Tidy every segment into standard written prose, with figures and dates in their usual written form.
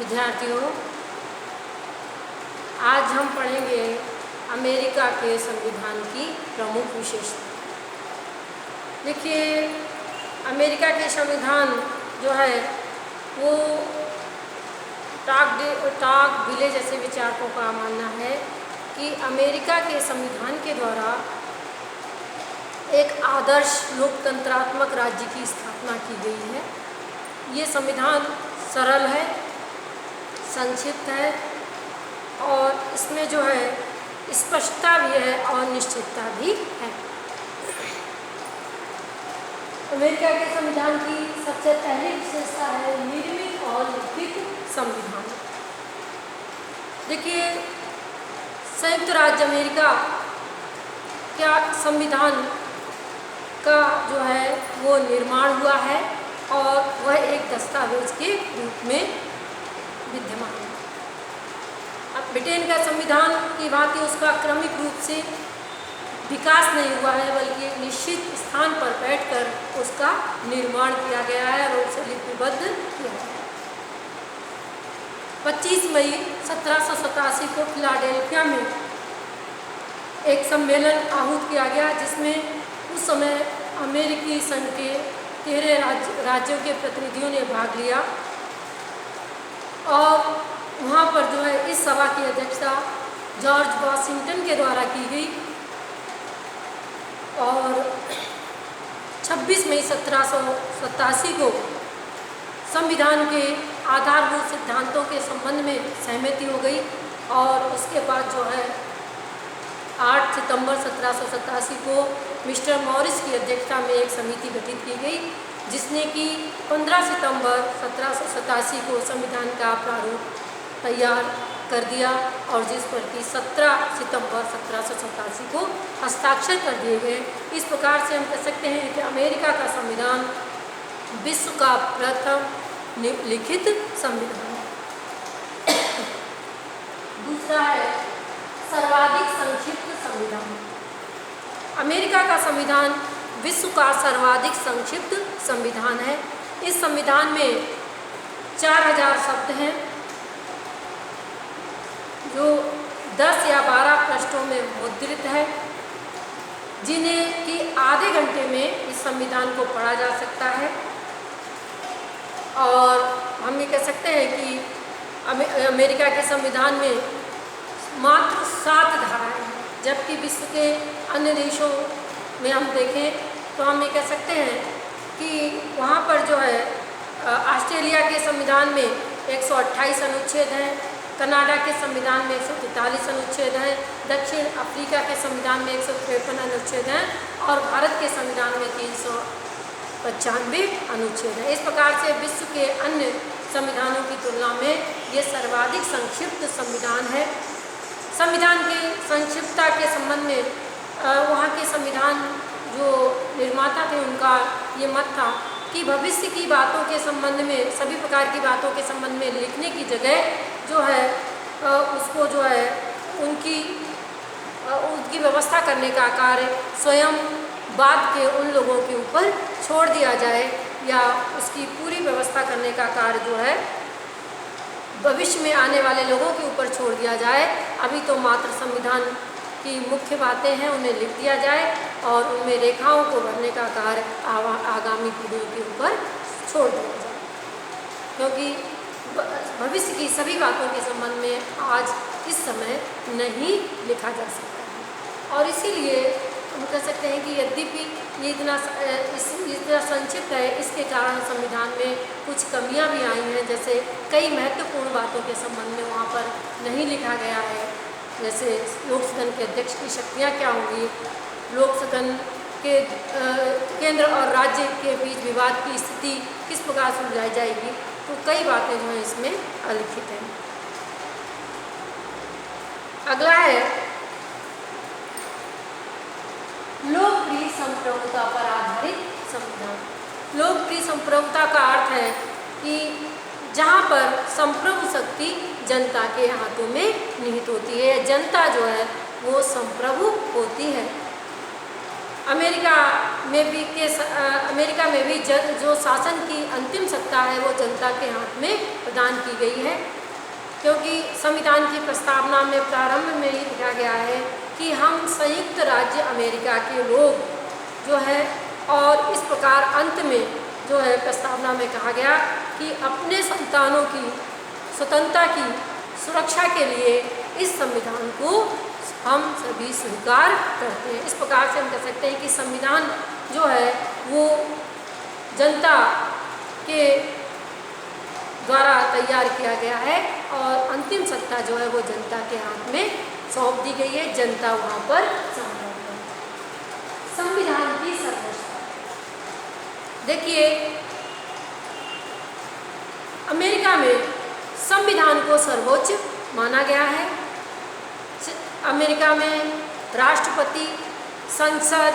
विद्यार्थियों, आज हम पढ़ेंगे अमेरिका के संविधान की प्रमुख विशेषता। देखिए, अमेरिका के संविधान जो है वो टॉकविले जैसे विचारकों का मानना है कि अमेरिका के संविधान के द्वारा एक आदर्श लोकतंत्रात्मक राज्य की स्थापना की गई है। ये संविधान सरल है, संक्षिप्त है और इसमें जो है स्पष्टता भी है और निश्चितता भी है। अमेरिका के संविधान की सबसे पहली विशेषता है निर्मित और लिखित संविधान। देखिए, संयुक्त राज्य अमेरिका का संविधान का जो है वो निर्माण हुआ है और वह एक दस्तावेज के रूप में विद्यमान है। अब ब्रिटेन का संविधान की भांति उसका क्रमिक रूप से विकास नहीं हुआ है, बल्कि एक निश्चित स्थान पर बैठकर उसका निर्माण किया गया है और उसे लिपिबद्ध किया गया है। 25 मई 1787 को फिलाडेल्फिया में एक सम्मेलन आहूत किया गया, जिसमें उस समय अमेरिकी संघ के 13 राज्यों के प्रतिनिधियों ने भाग लिया और वहाँ पर जो है इस सभा की अध्यक्षता जॉर्ज वॉशिंगटन के द्वारा की गई और 26 मई 1787 को संविधान के आधारभूत सिद्धांतों के संबंध में सहमति हो गई और उसके बाद जो है 8 सितंबर 1787 को मिस्टर मॉरिस की अध्यक्षता में एक समिति गठित की गई, जिसने कि 15 सितंबर 1787 को संविधान का प्रारूप तैयार कर दिया और जिस पर कि 17 सितंबर 1787 को हस्ताक्षर कर दिए गए। इस प्रकार से हम कह सकते हैं कि अमेरिका का संविधान विश्व का प्रथम लिखित संविधान है। दूसरा है सर्वाधिक संक्षिप्त संविधान। अमेरिका का संविधान विश्व का सर्वाधिक संक्षिप्त संविधान है। इस संविधान में 4000 शब्द हैं, जो 10 या 12 पृष्ठों में मुद्रित है, जिन्हें कि आधे घंटे में इस संविधान को पढ़ा जा सकता है। और हम ये कह सकते हैं कि अमेरिका के संविधान में मात्र 7 धाराएं हैं, जबकि विश्व के अन्य देशों में हम देखें तो हम ये कह सकते हैं कि वहाँ पर जो है ऑस्ट्रेलिया के संविधान में 128 अनुच्छेद हैं, कनाडा के संविधान में 143 अनुच्छेद हैं, दक्षिण अफ्रीका के संविधान में 153 अनुच्छेद हैं और भारत के संविधान में 395 अनुच्छेद हैं। इस प्रकार से विश्व के अन्य संविधानों की तुलना में ये सर्वाधिक संक्षिप्त संविधान है। संविधान की संक्षिप्तता के संबंध में वहाँ के संविधान जो निर्माता थे उनका ये मत था कि भविष्य की बातों के संबंध में, सभी प्रकार की बातों के संबंध में लिखने की जगह जो है उसको जो है उनकी व्यवस्था करने का कार्य स्वयं बाद के उन लोगों के ऊपर छोड़ दिया जाए या उसकी पूरी व्यवस्था करने का कार्य जो है भविष्य में आने वाले लोगों के ऊपर छोड़ दिया जाए। अभी तो मात्र संविधान की मुख्य बातें हैं, उन्हें लिख दिया जाए और उनमें रेखाओं को भरने का कार्य आगामी पीढ़ियों के ऊपर छोड़ दिया जाए, क्योंकि भविष्य की सभी बातों के संबंध में आज इस समय नहीं लिखा जा सकता है। और इसीलिए हम कह सकते हैं कि यद्यपि ये इतना संक्षिप्त है, इसके कारण संविधान में कुछ कमियां भी आई हैं, जैसे कई महत्वपूर्ण बातों के संबंध में वहाँ पर नहीं लिखा गया है, जैसे लोक सदन के अध्यक्ष की शक्तियाँ क्या होंगी, लोक सदन के केंद्र और राज्य के बीच विवाद की स्थिति किस प्रकार सुलझाई जाएगी, तो कई बातें जो हैं इसमें अलिखित हैं। अगला है लोकप्रिय संप्रभुता पर आधारित संविधान। लोकप्रिय संप्रभुता का अर्थ है कि जहाँ पर संप्रभु शक्ति जनता के हाथों में निहित होती है, जनता जो है वो संप्रभु होती है। अमेरिका अमेरिका में भी जो शासन की अंतिम सत्ता है वो जनता के हाथ में प्रदान की गई है, क्योंकि संविधान की प्रस्तावना में प्रारंभ में ही लिखा गया है कि हम संयुक्त राज्य अमेरिका के लोग जो है, और इस प्रकार अंत में जो है प्रस्तावना में कहा गया कि अपने संतानों की स्वतंत्रता की सुरक्षा के लिए इस संविधान को हम सभी स्वीकार करते हैं। इस प्रकार से हम कह सकते हैं कि संविधान जो है वो जनता के द्वारा तैयार किया गया है और अंतिम सत्ता जो है वो जनता के हाथ में सौंप दी गई है। जनता वहाँ पर सम्राट है। संविधान की सर्वोच्चता, देखिए अमेरिका में संविधान को सर्वोच्च माना गया है। अमेरिका में राष्ट्रपति, संसद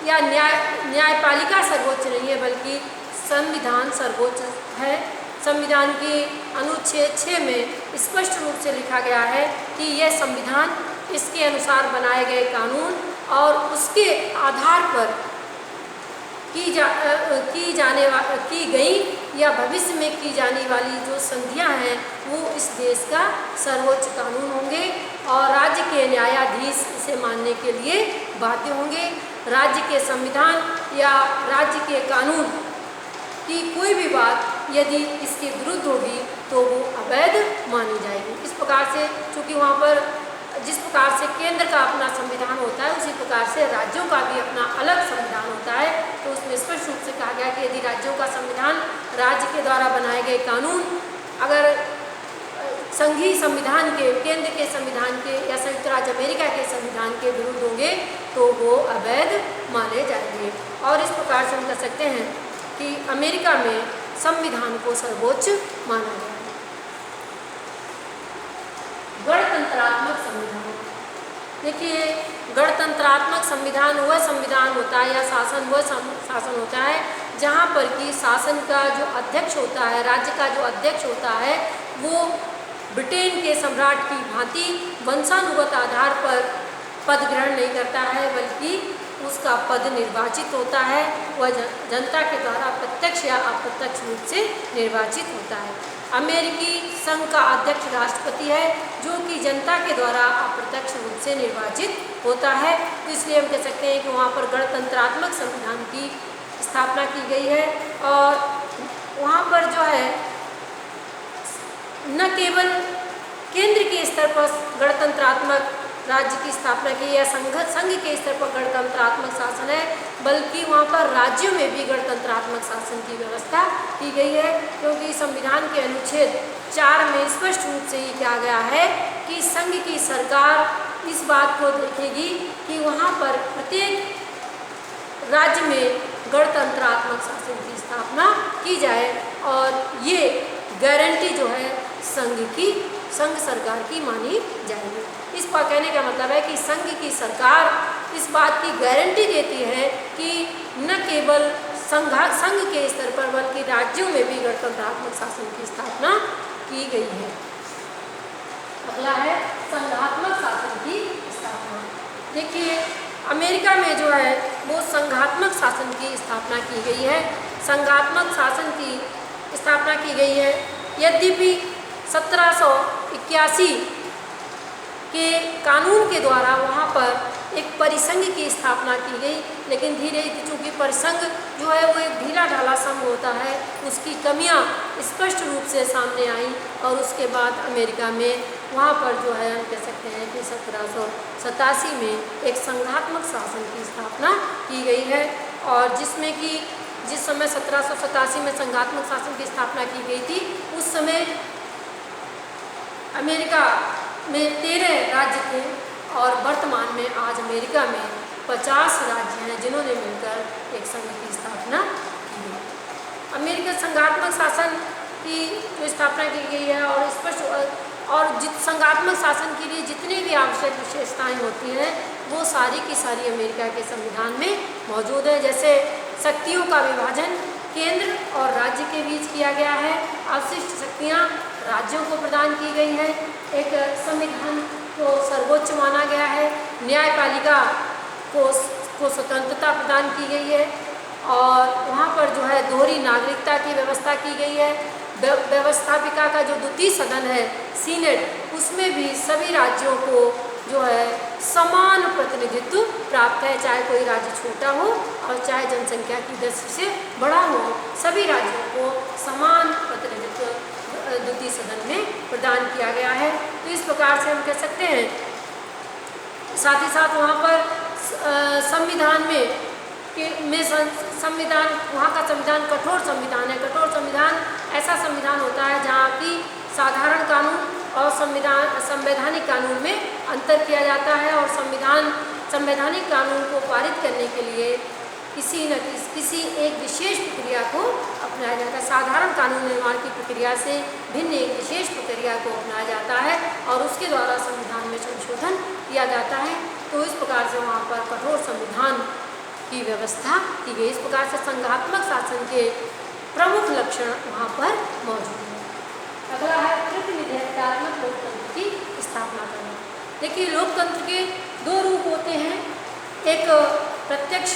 या न्यायपालिका सर्वोच्च नहीं है, बल्कि संविधान सर्वोच्च है। संविधान के अनुच्छेद 6 में स्पष्ट रूप से लिखा गया है कि यह संविधान, इसके अनुसार बनाए गए कानून और उसके आधार पर की गई या भविष्य में की जाने वाली जो संधियां हैं वो इस देश का सर्वोच्च कानून होंगे और राज्य के न्यायाधीश इसे मानने के लिए बाध्य होंगे। राज्य के संविधान या राज्य के कानून की कोई भी बात यदि इसके विरुद्ध होगी तो वो अवैध मानी जाएगी। इस प्रकार से चूँकि वहाँ पर जिस प्रकार से केंद्र का अपना संविधान होता है, उसी प्रकार से राज्यों का भी अपना अलग संविधान होता है। तो उसमें स्पष्ट रूप से कहा गया कि यदि राज्यों का संविधान, राज्य के द्वारा बनाए गए कानून अगर संघीय संविधान के, केंद्र के संविधान के या संयुक्त राज्य अमेरिका के संविधान के विरुद्ध होंगे तो वो अवैध माने जाएंगे। और इस प्रकार से हम कह सकते हैं कि अमेरिका में संविधान को सर्वोच्च माना गया है। गणतंत्रात्मक संविधान, देखिए गणतंत्रात्मक संविधान वह संविधान होता है या शासन वह शासन होता है जहाँ पर कि शासन का जो अध्यक्ष होता है, राज्य का जो अध्यक्ष होता है, वो ब्रिटेन के सम्राट की भांति वंशानुगत आधार पर पद ग्रहण नहीं करता है, बल्कि उसका पद निर्वाचित होता है। वह जनता के द्वारा प्रत्यक्ष या अप्रत्यक्ष रूप से निर्वाचित होता है। अमेरिकी संघ का अध्यक्ष राष्ट्रपति है, जो कि जनता के द्वारा अप्रत्यक्ष रूप से निर्वाचित होता है। तो इसलिए हम कह सकते हैं कि वहाँ पर गणतंत्रात्मक संविधान की स्थापना की गई है और वहाँ पर जो है न केवल केंद्र के स्तर पर गणतंत्रात्मक राज्य की स्थापना की या संघ के स्तर पर गणतंत्रात्मक शासन है, बल्कि वहाँ पर राज्यों में भी गणतंत्रात्मक शासन की व्यवस्था की गई है। क्योंकि संविधान के अनुच्छेद 4 में स्पष्ट रूप से ये कहा गया है कि संघ की सरकार इस बात को देखेगी कि वहाँ पर प्रत्येक राज्य में गणतंत्रात्मक शासन की स्थापना की जाए और ये गारंटी जो है संघ सरकार की मानी जाएगी। इस पर कहने का मतलब है कि संघ की सरकार इस बात की गारंटी देती है कि न केवल संघ के स्तर पर बल्कि राज्यों में भी गणतंत्रात्मक शासन की स्थापना की गई है। अगला है संघात्मक शासन की स्थापना। देखिए अमेरिका में जो है वो संघात्मक शासन की स्थापना की गई है। संघात्मक शासन की स्थापना की गई है। यद्यपि 1781 के कानून के द्वारा वहाँ पर एक परिसंघ की स्थापना की गई, लेकिन धीरे धीरे चूँकि परिसंघ जो है वो एक ढीला ढाला संघ होता है, उसकी कमियाँ स्पष्ट रूप से सामने आई और उसके बाद अमेरिका में वहाँ पर जो है हम कह सकते हैं कि 1787 में एक संघात्मक शासन की स्थापना की गई है। और जिसमें कि जिस समय 1787 में संघात्मक शासन की स्थापना की गई थी, उस समय अमेरिका में 13 राज्य थे और वर्तमान में आज अमेरिका में 50 राज्य हैं जिन्होंने मिलकर एक संघ की स्थापना की है। अमेरिका संघात्मक शासन की जो स्थापना की गई है और स्पष्ट और संघात्मक शासन के लिए जितनी भी आवश्यक विशेषताएं होती हैं वो सारी की सारी अमेरिका के संविधान में मौजूद है। जैसे शक्तियों का विभाजन केंद्र और राज्य के बीच किया गया है, अवशिष्ट शक्तियाँ राज्यों को प्रदान की गई है, एक संविधान को सर्वोच्च माना गया है, न्यायपालिका को को स्वतंत्रता प्रदान की गई है और वहाँ पर जो है दोहरी नागरिकता की व्यवस्था की गई है। व्यवस्थापिका का जो द्वितीय सदन है सीनेट, उसमें भी सभी राज्यों को जो है समान प्रतिनिधित्व प्राप्त है, चाहे कोई राज्य छोटा हो और चाहे जनसंख्या की दृष्टि से बड़ा हो, सभी राज्यों को समान प्रतिनिधित्व द्वितीय सदन में प्रदान किया गया है। तो इस प्रकार से हम कह सकते हैं। साथ ही साथ वहाँ पर संविधान में संविधान, वहाँ का संविधान कठोर संविधान है। कठोर संविधान ऐसा संविधान होता है जहाँ की साधारण कानून और संवैधानिक कानून में अंतर किया जाता है और संवैधानिक कानून को पारित करने के लिए किसी एक विशेष प्रक्रिया को अपनाया जाता है। साधारण कानून निर्माण की प्रक्रिया से भिन्न एक विशेष प्रक्रिया को अपनाया जाता है और उसके द्वारा संविधान में संशोधन किया जाता है। तो इस प्रकार से वहाँ पर कठोर संविधान की व्यवस्था की गई। इस प्रकार से संघात्मक शासन के प्रमुख लक्षण वहाँ पर मौजूद हैं। अगला है प्रतिनिधित्वात्मक लोकतंत्र की स्थापना करना। देखिए, लोकतंत्र के दो रूप होते हैं, एक प्रत्यक्ष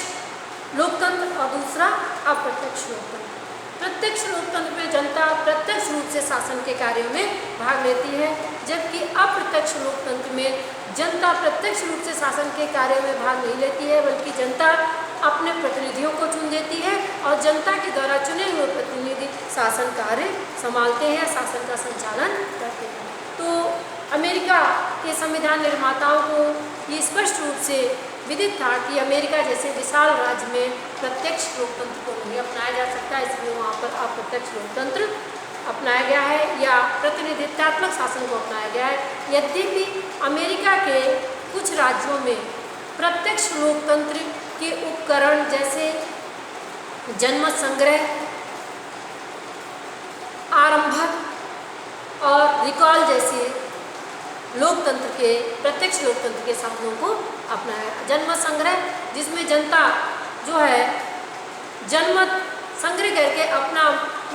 लोकतंत्र और दूसरा अप्रत्यक्ष लोकतंत्र। प्रत्यक्ष लोकतंत्र में जनता प्रत्यक्ष रूप से शासन के कार्यों में भाग लेती है, जबकि अप्रत्यक्ष लोकतंत्र में जनता प्रत्यक्ष रूप से शासन के कार्यों में भाग नहीं लेती है, बल्कि जनता अपने प्रतिनिधियों को चुन देती है और जनता के द्वारा चुने हुए प्रतिनिधि शासन कार्य संभालते हैं, शासन का संचालन करते हैं। तो अमेरिका के संविधान निर्माताओं को ये स्पष्ट रूप से विदित था कि अमेरिका जैसे विशाल राज्य में प्रत्यक्ष लोकतंत्र को नहीं अपनाया जा सकता, इसलिए वहाँ पर अप्रत्यक्ष लोकतंत्र अपनाया गया है या प्रतिनिधित्वात्मक शासन को अपनाया गया है। यद्यपि अमेरिका के कुछ राज्यों में प्रत्यक्ष लोकतंत्र के उपकरण जैसे जनमत संग्रह, आरंभक और रिकॉल जैसे लोकतंत्र के प्रत्यक्ष लोकतंत्र के साधनों को अपनाया। जनमत संग्रह, जिसमें जनता जो है जनमत संग्रह करके अपना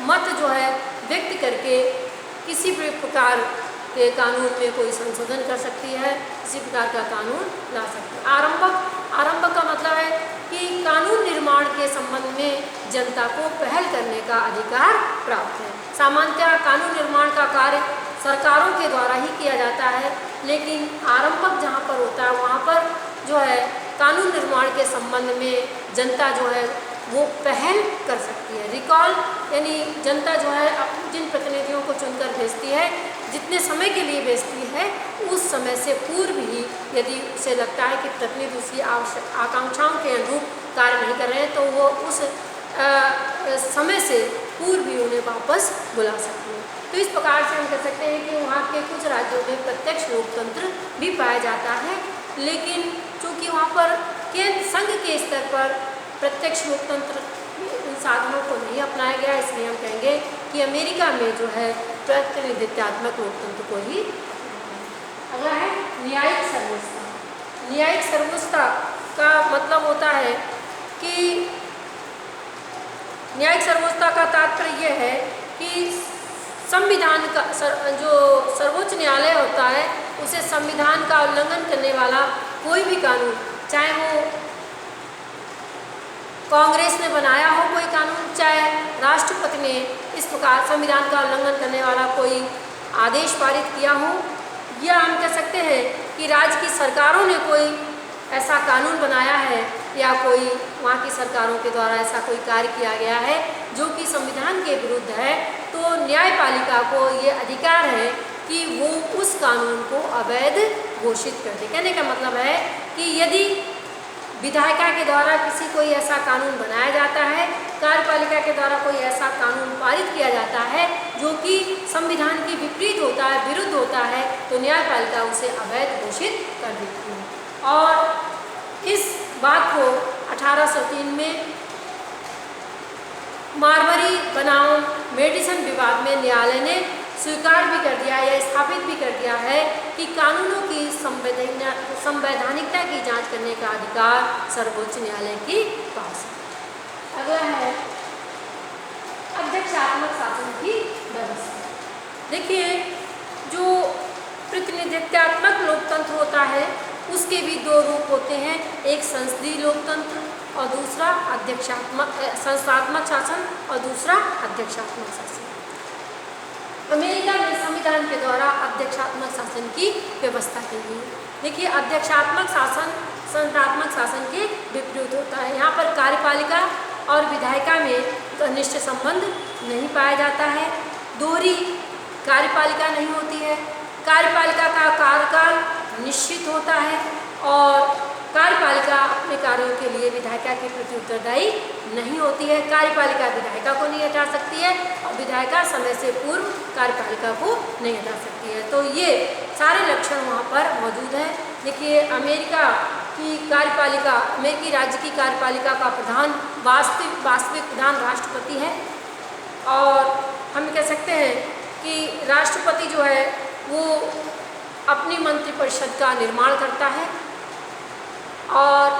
मत जो है व्यक्त करके किसी भी प्रकार के कानून में कोई संशोधन कर सकती है, किसी प्रकार का कानून ला सकती है। आरंभक का मतलब है कि कानून निर्माण के संबंध में जनता को पहल करने का अधिकार प्राप्त है। सामान्यतः कानून निर्माण का कार्य सरकारों के द्वारा ही किया जाता है, लेकिन आरंभक जहाँ पर होता है वहाँ पर जो है कानून निर्माण के संबंध में जनता जो है वो पहल कर सकती है। रिकॉल यानी जनता जो है जिन प्रतिनिधियों को चुनकर भेजती है, जितने समय के लिए भेजती है, उस समय से पूर्व ही यदि उसे लगता है कि प्रतिनिधि उसकी आकांक्षाओं के अनुरूप कार्य नहीं कर रहे हैं, तो वो उस समय से पूर्व ही उन्हें वापस बुला सकती है। तो इस प्रकार से हम कह सकते हैं कि वहाँ के कुछ राज्यों में प्रत्यक्ष लोकतंत्र भी पाया जाता है, लेकिन चूँकि वहाँ पर केंद्र संघ के स्तर पर प्रत्यक्ष लोकतंत्र इन साधनों को नहीं अपनाया गया, इसलिए हम कहेंगे कि अमेरिका में जो है प्रतिनिधित्वात्मक लोकतंत्र को ही। अगला है न्यायिक सर्वोच्चता। न्यायिक सर्वोच्चता का मतलब होता है कि न्यायिक सर्वोच्चता का तात्पर्य यह है कि संविधान का जो सर्वोच्च न्यायालय होता है, उसे संविधान का उल्लंघन करने वाला कोई भी कानून, चाहे वो कांग्रेस ने बनाया हो कोई कानून, चाहे राष्ट्रपति ने इस प्रकार संविधान का उल्लंघन करने वाला कोई आदेश पारित किया हो, या हम कह सकते हैं कि राज्य की सरकारों ने कोई ऐसा कानून बनाया है या कोई वहाँ की सरकारों के द्वारा ऐसा कोई कार्य किया गया है जो कि संविधान के विरुद्ध है, तो न्यायपालिका को ये अधिकार है कि वो उस कानून को अवैध घोषित कर दे। कहने का मतलब है कि यदि विधायिका के द्वारा किसी कोई ऐसा कानून बनाया जाता है, कार्यपालिका के द्वारा कोई ऐसा कानून पारित किया जाता है जो कि संविधान के विपरीत होता है, विरुद्ध होता है, तो न्यायपालिका उसे अवैध घोषित कर देती है। और इस बात को 1803 में मारवाड़ी बनाम मेडिसन विवाद में न्यायालय ने स्वीकार भी कर दिया या स्थापित भी कर दिया है कि कानूनों की संवैधानिकता की जांच करने का अधिकार सर्वोच्च न्यायालय के पास है। अगला है अध्यक्षात्मक शासन की व्यवस्था। देखिए, जो प्रतिनिधित्वात्मक लोकतंत्र होता है उसके भी दो रूप होते हैं, एक संसदीय लोकतंत्र और दूसरा संस्थात्मक शासन और दूसरा अध्यक्षात्मक शासन। अमेरिका में संविधान के द्वारा अध्यक्षात्मक शासन की व्यवस्था की गई। देखिए, अध्यक्षात्मक शासन संस्थात्मक शासन के विपरीत होता है। यहाँ पर कार्यपालिका और विधायिका में घनिष्ठ संबंध नहीं पाया जाता है। दोहरी कार्यपालिका नहीं होती है। कार्यपालिका का कार्यकाल निश्चित होता है और कार्यपालिका अपने कार्यों के लिए विधायिका के प्रति उत्तरदायी नहीं होती है। कार्यपालिका विधायिका को नहीं हटा सकती है और विधायिका समय से पूर्व कार्यपालिका को नहीं हटा सकती है। तो ये सारे लक्षण वहाँ पर मौजूद हैं। देखिए, अमेरिका की कार्यपालिका, अमेरिकी राज्य की कार्यपालिका का प्रधान वास्तविक प्रधान राष्ट्रपति है और हम कह सकते हैं कि राष्ट्रपति जो है वो अपनी मंत्रिपरिषद का निर्माण करता है और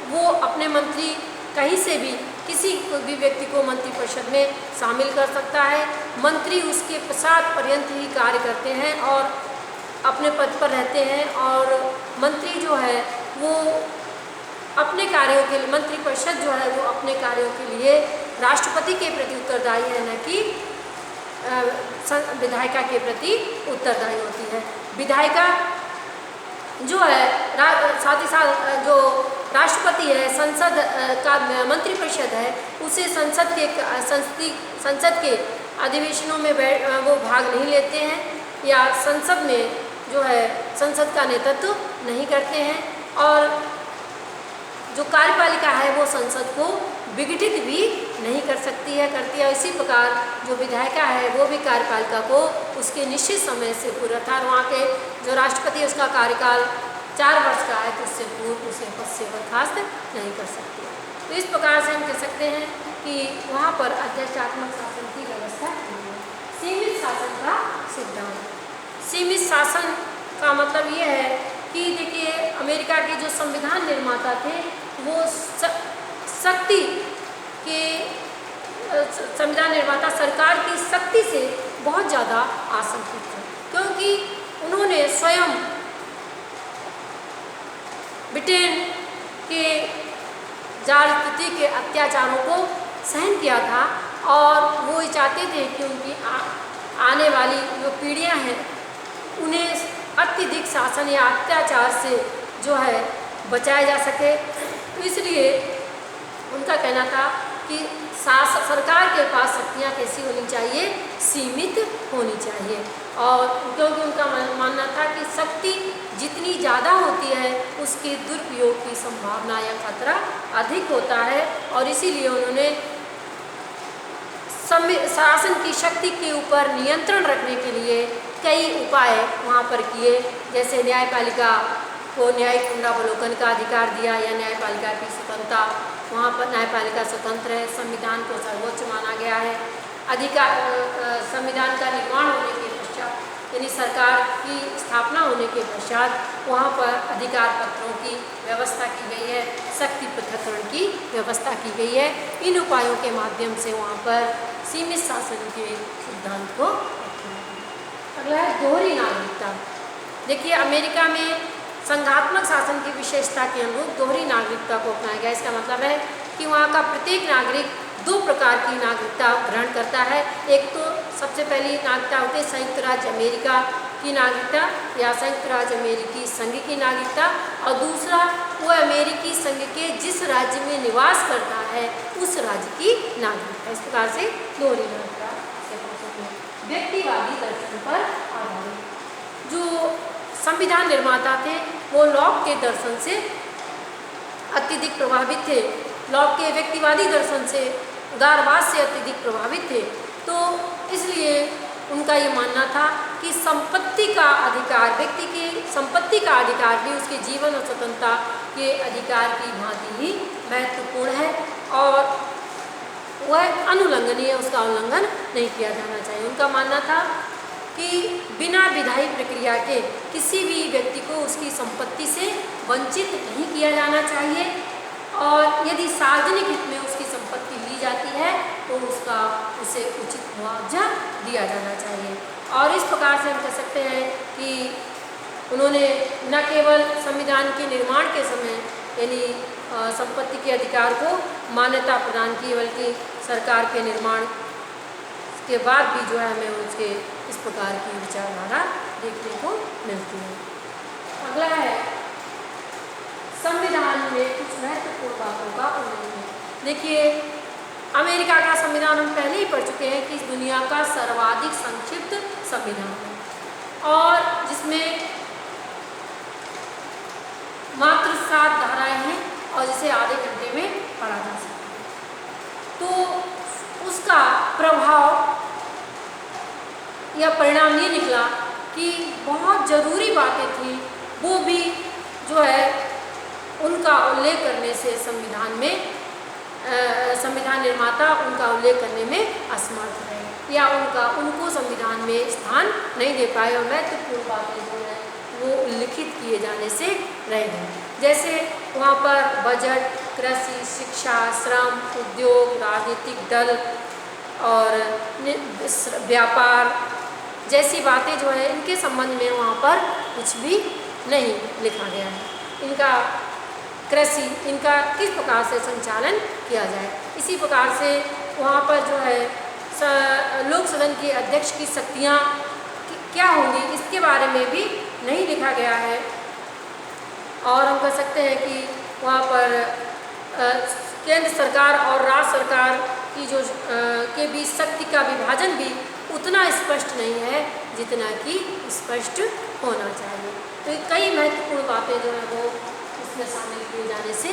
वो अपने मंत्री कहीं से भी किसी भी व्यक्ति को मंत्रिपरिषद में शामिल कर सकता है। मंत्री उसके पश्चात पर्यंत ही कार्य करते हैं और अपने पद पर रहते हैं और मंत्री जो है वो अपने कार्यों के लिए, मंत्रिपरिषद जो है वो अपने कार्यों के लिए राष्ट्रपति के प्रति उत्तरदायी है, न कि विधायिका के प्रति उत्तरदायी होती है। विधायिका जो है साथ ही साथ जो राष्ट्रपति है, संसद का मंत्रिपरिषद है, उसे संसद के अधिवेशनों में वो भाग नहीं लेते हैं या संसद में जो है संसद का नेतृत्व नहीं करते हैं और जो कार्यपालिका है वो संसद को विघटित भी नहीं कर सकती है, करती है। इसी प्रकार जो विधायिका है वो भी कार्यपालिका को उसके निश्चित समय से पूर्व, अर्थात वहाँ के जो राष्ट्रपति है उसका कार्यकाल 4 वर्ष का है तो उससे पूर्व उसे पद से बर्खास्त नहीं कर सकती। तो इस प्रकार से हम कह सकते हैं कि वहाँ पर अध्यक्षात्मक शासन की व्यवस्था की है। सीमित शासन का सिद्धांत। सीमित शासन का मतलब ये है कि देखिए, अमेरिका के जो संविधान निर्माता थे वो शक्ति के संविधान निर्माता सरकार की शक्ति से बहुत ज़्यादा आशंकित थे, क्योंकि उन्होंने स्वयं ब्रिटेन के राजनीति के अत्याचारों को सहन किया था और वो ये चाहते थे कि उनकी आने वाली जो पीढ़ियां हैं उन्हें अत्यधिक शासन या अत्याचार से जो है बचाया जा सके। तो इसलिए उनका कहना था कि सरकार के पास शक्तियाँ कैसी होनी चाहिए, सीमित होनी चाहिए। और क्योंकि उनका मानना था कि शक्ति जितनी ज़्यादा होती है उसके दुरुपयोग की संभावना या खतरा अधिक होता है और इसीलिए उन्होंने शासन की शक्ति के ऊपर नियंत्रण रखने के लिए कई उपाय वहाँ पर किए, जैसे न्यायपालिका को न्यायिक पुनरावलोकन का अधिकार दिया या न्यायपालिका की स्वतंत्रता, वहाँ पर न्यायपालिका स्वतंत्र है, संविधान को सर्वोच्च माना गया है। संविधान का निर्माण होने के पश्चात यानी सरकार की स्थापना होने के पश्चात वहाँ पर अधिकार पत्रों की व्यवस्था की गई है, शक्ति पृथक्करण की व्यवस्था की गई है। इन उपायों के माध्यम से वहाँ पर सीमित शासन के सिद्धांत को अगला है दोहरी नागरिकता। देखिए, अमेरिका में संघात्मक शासन की विशेषता के अनुरूप दोहरी नागरिकता को अपनाया गया। इसका मतलब है कि वहाँ का प्रत्येक नागरिक 2 प्रकार की नागरिकता ग्रहण करता है। एक तो सबसे पहली नागरिकता होती है संयुक्त राज्य अमेरिका की नागरिकता या संयुक्त राज्य अमेरिकी संघ की नागरिकता और दूसरा वो अमेरिकी संघ के जिस राज्य में निवास करता है उस राज्य की नागरिकता। इस प्रकार से दोहरी नागरिकता व्यक्तिवादी दर्शन पर आधारित। जो संविधान निर्माता थे वो लॉक के दर्शन से अत्यधिक प्रभावित थे, लॉक के व्यक्तिवादी दर्शन से, उदारवाद से अत्यधिक प्रभावित थे। तो इसलिए उनका ये मानना था कि संपत्ति का अधिकार, व्यक्ति की संपत्ति का अधिकार भी उसके जीवन और स्वतंत्रता के अधिकार की भांति ही महत्वपूर्ण है और वह अनुल्लंघनीय, उसका उल्लंघन नहीं किया जाना चाहिए। उनका मानना था कि बिना विधायी प्रक्रिया के किसी भी व्यक्ति को उसकी संपत्ति से वंचित नहीं किया जाना चाहिए और यदि सार्वजनिक हित में उसकी संपत्ति ली जाती है तो उसे उचित मुआवजा दिया जाना चाहिए। और इस प्रकार से हम कह सकते हैं कि उन्होंने न केवल संविधान के निर्माण के समय यानी संपत्ति के अधिकार को मान्यता प्रदान की, बल्कि सरकार के निर्माण के बाद भी जो है हमें उसके इस प्रकार की विचारधारा देखने को मिलती है। अगला है संविधान में कुछ महत्वपूर्ण बातों का उल्लेख। देखिए, अमेरिका का संविधान हम पहले ही पढ़ चुके हैं कि इस दुनिया का सर्वाधिक संक्षिप्त संविधान है और जिसमें मात्र 7 धाराएं हैं और जिसे आधे घंटे में पढ़ा जा सकता है। तो उसका प्रभाव या परिणाम ये निकला कि बहुत ज़रूरी बातें थी वो भी जो है उनका उल्लेख करने से संविधान निर्माता उनका उल्लेख करने में असमर्थ रहे या उनको संविधान में स्थान नहीं दे पाए और महत्वपूर्ण बातें जो है वो उल्लिखित किए जाने से रह गए। जैसे वहाँ पर बजट, कृषि, शिक्षा, श्रम, उद्योग, राजनीतिक दल और व्यापार जैसी बातें जो है इनके संबंध में वहाँ पर कुछ भी नहीं लिखा गया है। इनका कृषि इनका किस प्रकार से संचालन किया जाए, इसी प्रकार से वहाँ पर जो है लोक सदन के अध्यक्ष की शक्तियाँ क्या होंगी इसके बारे में भी नहीं लिखा गया है। और हम कह सकते हैं कि वहाँ पर केंद्र सरकार और राज्य सरकार की जो के बीच शक्ति का विभाजन भी उतना स्पष्ट नहीं है जितना कि स्पष्ट होना चाहिए। तो कई महत्वपूर्ण बातें जो है वो इसमें शामिल किए जाने से